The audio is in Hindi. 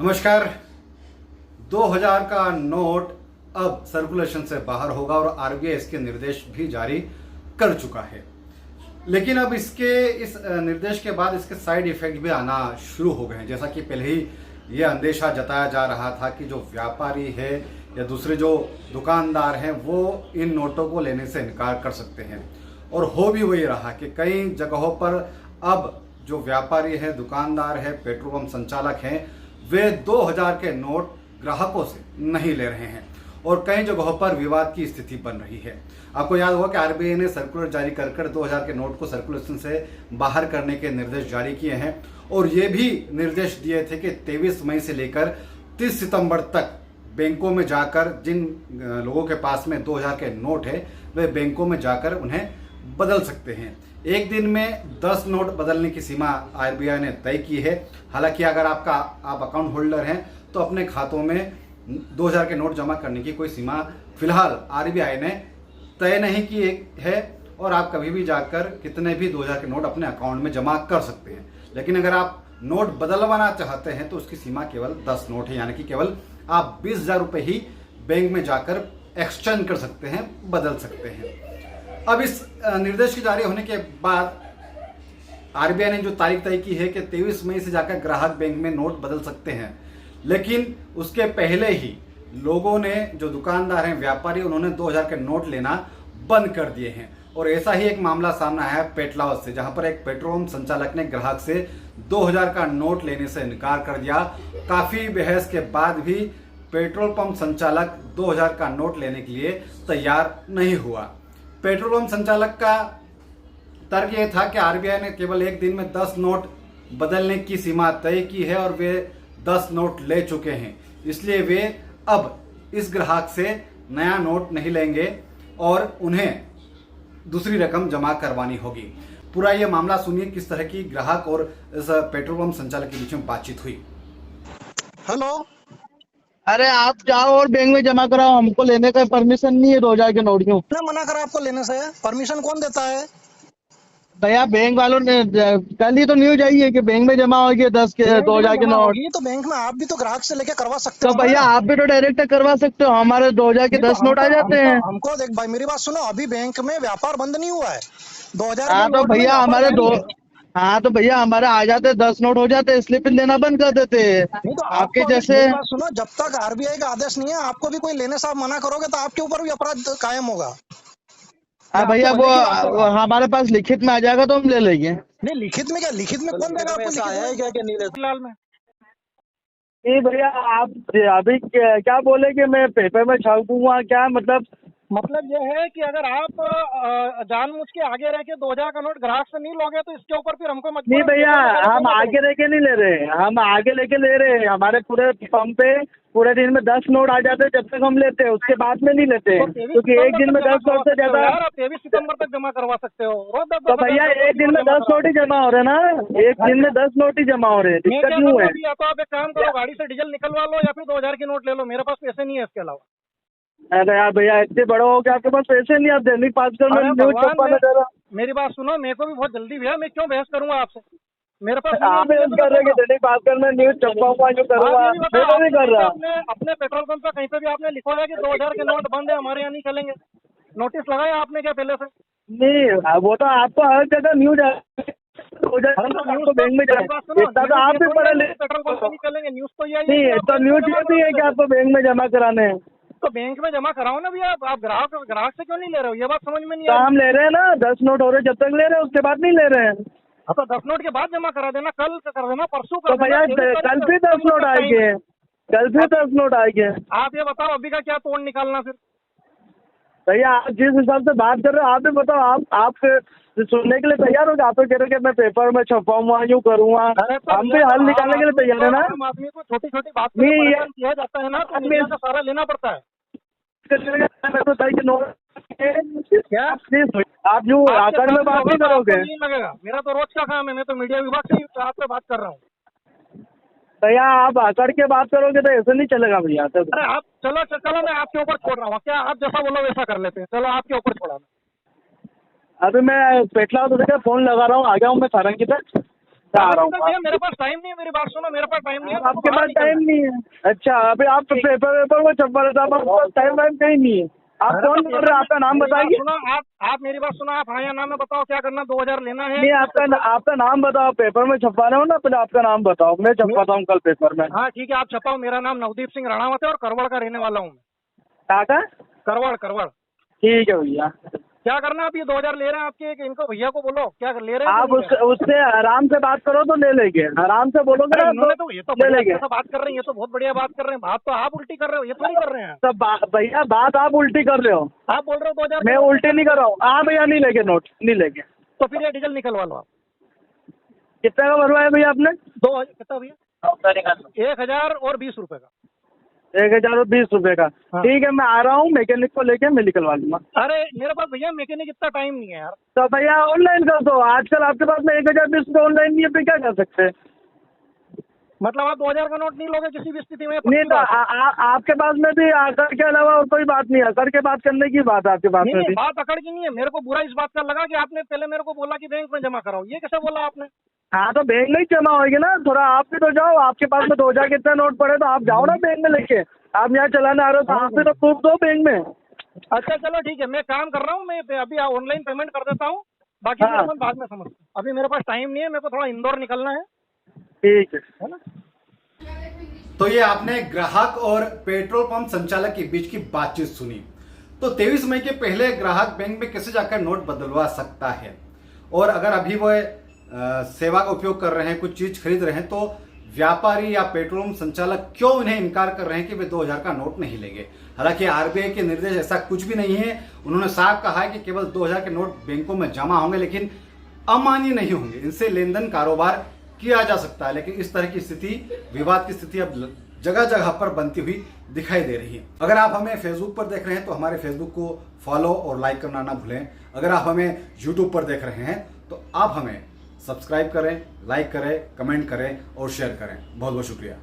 नमस्कार। 2000 का नोट अब सर्कुलेशन से बाहर होगा और आरबीआई इसके निर्देश भी जारी कर चुका है। लेकिन अब इस निर्देश के बाद इसके साइड इफेक्ट भी आना शुरू हो गए हैं। जैसा कि पहले ही ये अंदेशा जताया जा रहा था कि जो व्यापारी है या दूसरे जो दुकानदार हैं वो इन नोटों को लेने से इनकार कर सकते हैं, और हो भी वही रहा कि कई जगहों पर अब जो व्यापारी है, दुकानदार है, पेट्रोल पंप संचालक हैं, वे 2000 के नोट ग्राहकों से नहीं ले रहे हैं और कई जगहों पर विवाद की स्थिति बन रही है। आपको याद होगा कि आरबीआई ने सर्कुलर जारी कर 2000 के नोट को सर्कुलेशन से बाहर करने के निर्देश जारी किए हैं और ये भी निर्देश दिए थे कि 23 मई से लेकर 30 सितंबर तक बैंकों में जाकर जिन लोगों के पास में 2000 के नोट है वे बैंकों में जाकर उन्हें बदल सकते हैं। एक दिन में 10 नोट बदलने की सीमा आरबीआई ने तय की है। हालांकि अगर आप अकाउंट होल्डर हैं तो अपने खातों में 2000 के नोट जमा करने की कोई सीमा फिलहाल आरबीआई ने तय नहीं की है और आप कभी भी जाकर कितने भी 2000 के नोट अपने अकाउंट में जमा कर सकते हैं। लेकिन अगर आप नोट बदलवाना चाहते हैं तो उसकी सीमा केवल 10 नोट है, यानी कि केवल आप 20,000 रुपये ही बैंक में जाकर एक्सचेंज कर सकते हैं, बदल सकते हैं। अब इस निर्देश के जारी होने के बाद आरबीआई ने जो तारीख तय की है कि 23 मई से जाकर ग्राहक बैंक में नोट बदल सकते हैं, लेकिन उसके पहले ही लोगों ने, जो दुकानदार हैं, व्यापारी, उन्होंने 2000 के नोट लेना बंद कर दिए हैं। और ऐसा ही एक मामला सामने आया है पेटलावत से, जहां पर एक पेट्रोल पंप संचालक ने ग्राहक से 2000 का नोट लेने से इनकार कर दिया। काफी बहस के बाद भी पेट्रोल पंप संचालक 2000 का नोट लेने के लिए तैयार नहीं हुआ। पेट्रोल पंप संचालक का तर्क यह था कि आरबीआई ने केवल एक दिन में 10 नोट बदलने की सीमा तय की है और वे 10 नोट ले चुके हैं, इसलिए वे अब इस ग्राहक से नया नोट नहीं लेंगे और उन्हें दूसरी रकम जमा करवानी होगी। पूरा ये मामला सुनिए किस तरह की ग्राहक और इस पेट्रोल पंप संचालक के बीच में बातचीत हुई। हेलो। अरे आप जाओ और बैंक में जमा कराओ, हमको लेने का परमिशन नहीं है 2000 के नोट। क्यों किसने मना करा आपको लेने से? परमिशन कौन देता है? भैया बैंक वालों ने कल ही तो न्यूज आई है कि बैंक में जमा हो गया 10 के 2000 के नोट। तो बैंक में आप भी तो ग्राहक से लेके करवा सकते तो हो भैया ना? आप भी तो डायरेक्ट करवा सकते हो, हमारे 2000 के 10 नोट आ जाते हैं। हमको देख भाई, मेरी बात सुनो, अभी बैंक में व्यापार बंद नहीं हुआ है। 2000 हाँ तो भैया हमारे हाँ तो भैया हमारे आ जाते 10 नोट हो जाते, स्लिप देना बंद कर देते। नहीं तो आपके आपको जैसे मेरी बात सुनो, जब तक आरबीआई का आदेश नहीं है आपको भी कोई लेने से आप मना करोगे तो आपके ऊपर भी अपराध कायम होगा। हाँ भैया वो हमारे पास लिखित में आ जाएगा तो हम ले लेंगे। नहीं, लिखित में क्या? लिखित में कौन देगा आपको? लिखित में क्या नीले फिलहाल में? नहीं भैया आप अभी क्या बोले कि मैं पेपर में छाप दूंगा, क्या मतलब ये है कि अगर आप जानबूझ के आगे रह के 2000 का नोट ग्राहक से नहीं लोगे तो इसके ऊपर फिर हमको नहीं भैया हम आगे लेके नहीं ले रहे, हम आगे लेके ले रहे हैं। हमारे पूरे पंप पे पूरे दिन में 10 नोट आ जाते हैं, जब तक हम लेते हैं, उसके बाद में नहीं लेते हैं, क्योंकि एक दिन में 10 नोट से ज्यादा। आप 23 सितंबर तक जमा करवा सकते हो। तो भैया एक दिन में 10 नोट ही जमा हो रहे ना, एक दिन में 10 नोट ही जमा हो रहे हैं, दिक्कत क्यों है? या तो आप एक काम करो, गाड़ी से डीजल निकलवा लो या फिर 2000 के नोट ले लो। मेरे पास पैसे नहीं है इसके अलावा। अरे यार भैया इतने बड़े हो गए, आपके पास पैसे नहीं, आप दैनिक भास्कर में न्यूज छपवाना चाह रहा। मेरी बात सुनो, मेरे को भी बहुत जल्दी भैया, मैं क्यों बहस करूंगा आपसे? मेरे पास आप कर रहे दैनिक भास्कर में न्यूज छपवाऊंगा, जो करूंगा मैं तो नहीं कर रहा। अपने पेट्रोल पंप पे कहीं पे भी आपने लिखा है कि 2000 के नोट बंद है, हमारे यहाँ नहीं चलेंगे? नोटिस लगाया आपने क्या पहले से? नहीं वो तो आपको हर जगह न्यूज है, आपको बैंक में इतना तो आप भी पढ़े पेट्रोल पंप नहीं चलेंगे, न्यूज तो यही नहीं, तो न्यूज ये भी है कि आपको बैंक में जमा कराने हैं। तो बैंक में जमा कराओ ना भैया। आप ग्राहक से क्यों नहीं ले रहे हो? ये बात समझ में नहीं तो आ हम ले रहे हैं ना, 10 नोट हो रहे जब तक ले रहे हैं, उसके बाद नहीं ले रहे हैं। तो 10 नोट के बाद जमा करा देना, कल कर देना, परसों तो कर भैया देना। कल भी 10 नोट आएंगे, कल भी 10 नोट आएंगे। आप ये बताओ अभी का क्या तोड़ निकालना फिर? भैया आप जिस हिसाब से बात कर रहे हो आप भी बताओ, आप सुनने के लिए तैयार हो? आप तो कह रहे हो कि मैं पेपर में छपाऊंगा, यूँ करूंगा, हम भी हल निकालने के लिए तैयार है ना। आदमी को छोटी छोटी बात किया जाता है ना, तो मीडिया का सारा लेना पड़ता है। क्या आप यूँ आकर में बात नहीं करोगे? नहीं लगेगा, मेरा तो रोज का काम है, मैं तो मीडिया विभाग से आपसे बात कर रहा हूँ। भैया आप आकर के बात करोगे तो ऐसे नहीं चलेगा भैया। अरे आप चलो मैं आपके ऊपर छोड़ रहा हूँ, क्या आप जैसा बोलो वैसा कर लेते हैं। चलो आपके ऊपर छोड़ा। अभी मैं पेटला तो देखा फोन लगा रहा हूँ, आ गया हूँ मैं सारंगी तक। आ रहा हूँ। भैया मेरे पास टाइम नहीं है, मेरी बात सुनो, मेरे पास टाइम नहीं है। आपके पास टाइम नहीं है? अच्छा, अभी आप पेपर में छपवा रहे थे, आपके पास टाइम वाइम कहीं नहीं है। आप कौन बोल रहे हैं? आपका नाम बताइए। सुनो, आप मेरी बात सुनो, आप हाँ या ना में बताओ क्या करना, 2000 लेना है? नहीं, आपका नाम बताओ। पेपर में छपवा रहे हो ना, पहले आपका नाम बताओ, मैं छपवाता हूँ कल पेपर में। हाँ ठीक है, आप छपाओ। मेरा नाम नवदीप सिंह राणावत है और करवड़ का रहने वाला हूँ मैं। काका? करवड़। ठीक है भैया। क्या करना, आप ये 2000 ले रहे हैं आपके, इनको भैया को बोलो क्या ले रहे हैं। आप उससे आराम से बात करो तो ले लेंगे, आराम से बोलोगे ना इन्होंने तो ये तो ले लेंगे। बढ़िया बात कर रहे हैं, ये तो बहुत बढ़िया बात कर रहे हैं। बात तो आप उल्टी कर रहे हो, ये थोड़ी कर रहे हैं। तब भैया बात आप उल्टी कर रहे हो। आप बोल रहे हो 2000, मैं उल्टी नहीं कर रहा हूँ। हाँ भैया, नहीं लेंगे नोट, नहीं लेंगे। तो फिर ये डीजल निकलवा लो आप। कितने का भरवाया भैया आपने? 2000 कितना भैया? 1000 और 20 रुपए का। 1020 रुपए का। हाँ। ठीक है, मैं आ रहा हूँ, मैकेनिक को लेके मैं निकलवा लूंगा। अरे मेरे पास भैया मैकेनिक इतना टाइम नहीं है यार। तो भैया ऑनलाइन कर दो, आजकल आपके पास में 1020 रुपये ऑनलाइन नहीं है, फिर क्या कर सकते हैं? मतलब आप 2000 का नोट नहीं लोगे किसी भी स्थिति में? नहीं तो आपके पास में भी आकर के अलावा और कोई बात नहीं है, अकर के बात करने की बात है आपके पास में नहीं, भी। बात अकड़ की नहीं है। मेरे को बुरा इस बात का लगा कि आपने पहले मेरे को बोला कि बैंक में जमा कराओ। ये कैसे बोला आपने? हाँ तो बैंक में ही जमा होगी ना, थोड़ा आप भी तो जाओ। आपके पास में 2000 के इतने नोट पड़े तो आप जाओ ना बैंक में लेके। आप यहाँ चलाने आ रहे हो तो आप भी तो प्रूफ दो बैंक में। अच्छा चलो ठीक है, मैं काम कर रहा हूँ, मैं अभी ऑनलाइन पेमेंट कर देता हूँ, बाकी हाँ। मैं बाद में समझता हूँ। अभी मेरे पास टाइम नहीं है, मेरे को थोड़ा इंदौर निकलना है ठीक है ना। तो ये आपने ग्राहक और पेट्रोल पंप संचालक के बीच की बातचीत सुनी। तो 23 मई के पहले ग्राहक बैंक में कैसे जाकर नोट बदलवा सकता है, और अगर अभी वो सेवा का उपयोग कर रहे हैं, कुछ चीज खरीद रहे हैं, तो व्यापारी या पेट्रोल पंप संचालक क्यों उन्हें इनकार कर रहे हैं कि वे 2000 का नोट नहीं लेंगे। हालांकि आरबीआई के निर्देश ऐसा कुछ भी नहीं है। उन्होंने साफ कहा है कि केवल 2000 के नोट बैंकों में जमा होंगे, लेकिन अमान्य नहीं होंगे। इनसे लेन देन कारोबार किया जा सकता है। लेकिन इस तरह की स्थिति, विवाद की स्थिति अब जगह जगह पर बनती हुई दिखाई दे रही है। अगर आप हमें फेसबुक पर देख रहे हैं तो हमारे फेसबुक को फॉलो और लाइक करना ना भूलें। अगर आप हमें यूट्यूब पर देख रहे हैं तो आप हमें सब्सक्राइब करें, लाइक करें, कमेंट करें और शेयर करें। बहुत बहुत शुक्रिया।